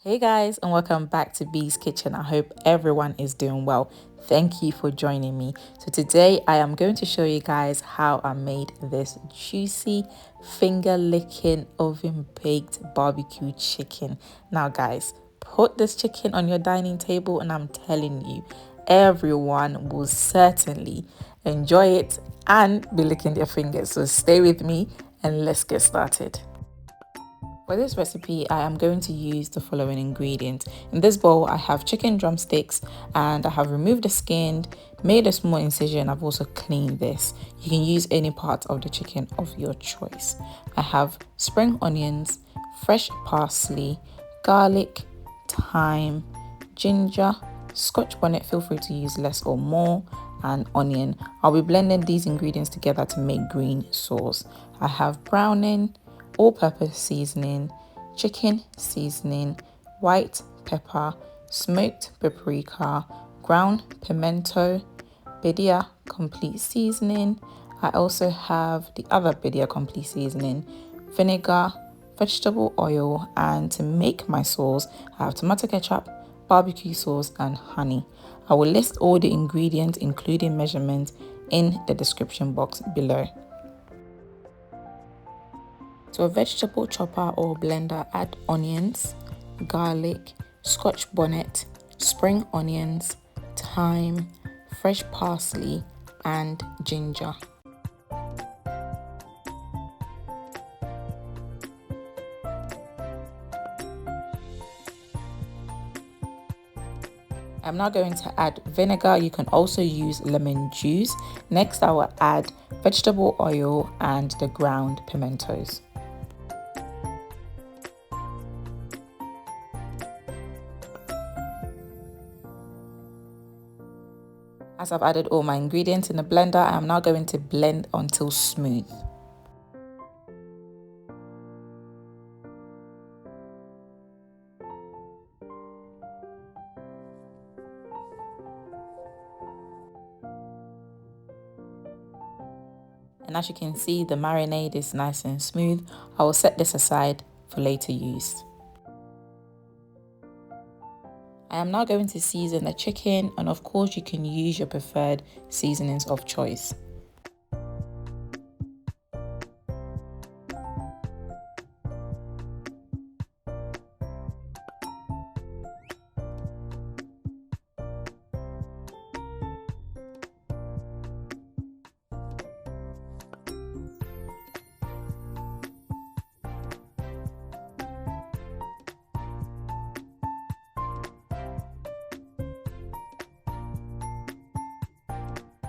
Hey guys, and welcome back to Bee's Kitchen. I hope everyone is doing well. Thank you for joining me. So today I am going to show you guys how I made this juicy finger licking oven baked barbecue chicken. Now guys, put this chicken on your dining table and I'm telling you, everyone will certainly enjoy it and be licking their fingers. So stay with me and let's get started. For this recipe, I am going to use the following ingredients. In this bowl, I have chicken drumsticks and I have removed the skin, made a small incision. I've also cleaned this. You can use any part of the chicken of your choice. I have spring onions, fresh parsley, garlic, thyme, ginger, Scotch bonnet, feel free to use less or more, and onion. I'll be blending these ingredients together to make green sauce. I have browning, all-purpose seasoning, chicken seasoning, white pepper, smoked paprika, ground pimento, Badia complete seasoning. I also have the other Badia complete seasoning, vinegar, vegetable oil, and to make my sauce, I have tomato ketchup, barbecue sauce, and honey. I will list all the ingredients, including measurements, in the description box below. To a vegetable chopper or blender, add onions, garlic, Scotch bonnet, spring onions, thyme, fresh parsley, and ginger. I'm now going to add vinegar. You can also use lemon juice. Next, I will add vegetable oil and the ground pimentos. As I've added all my ingredients in the blender, I am now going to blend until smooth. And as you can see, the marinade is nice and smooth. I will set this aside for later use. I am now going to season the chicken, and of course you can use your preferred seasonings of choice.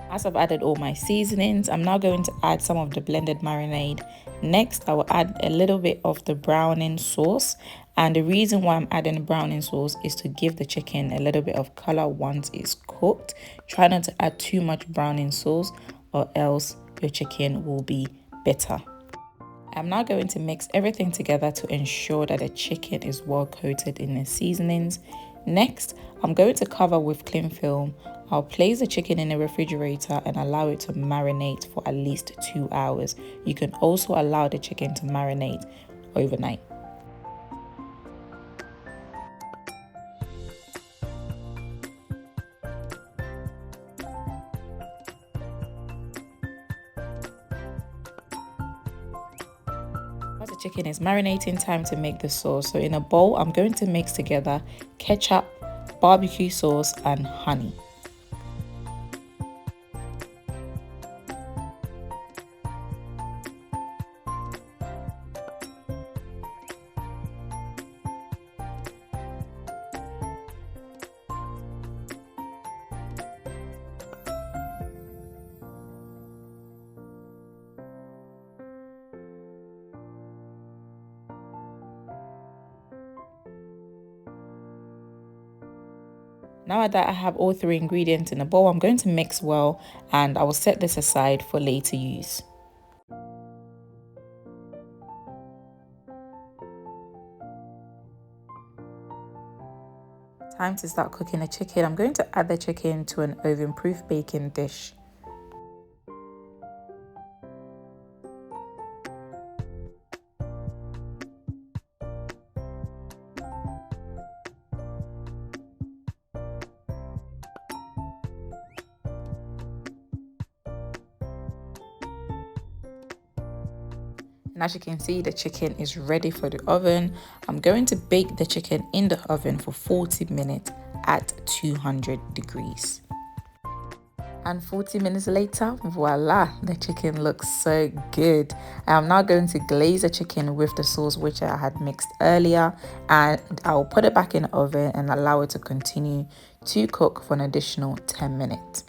As I've added all my seasonings, I'm now going to add some of the blended marinade. Next, I will add a little bit of the browning sauce. And the reason why I'm adding the browning sauce is to give the chicken a little bit of color once it's cooked. Try not to add too much browning sauce or else your chicken will be bitter. I'm now going to mix everything together to ensure that the chicken is well coated in the seasonings. Next, I'm going to cover with cling film. I'll place the chicken in the refrigerator and allow it to marinate for at least 2 hours. You can also allow the chicken to marinate overnight. As the chicken is marinating, time to make the sauce. So in a bowl, I'm going to mix together ketchup, barbecue sauce, and honey. Now that I have all 3 ingredients in a bowl, I'm going to mix well and I will set this aside for later use. Time to start cooking the chicken. I'm going to add the chicken to an oven-proof baking dish. And as you can see, the chicken is ready for the oven. I'm going to bake the chicken in the oven for 40 minutes at 200 degrees. And 40 minutes later, voila, the chicken looks so good. I am now going to glaze the chicken with the sauce which I had mixed earlier, and I'll put it back in the oven and allow it to continue to cook for an additional 10 minutes.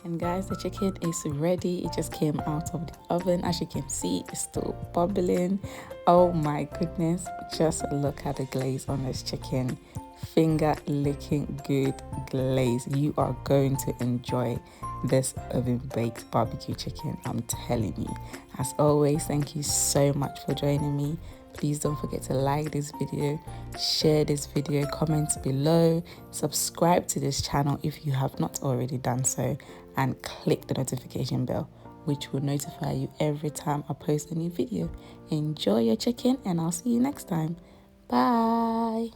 And guys, the chicken is ready. It just came out of the oven. As you can see, it's still bubbling. Oh my goodness, just look at the glaze on this chicken. Finger licking good glaze. You are going to enjoy this oven baked barbecue chicken, I'm telling you. As always, thank you so much for joining me. Please don't forget to like this video, share this video, comment below, subscribe to this channel if you have not already done so, and click the notification bell, which will notify you every time I post a new video. Enjoy your chicken, and I'll see you next time. Bye.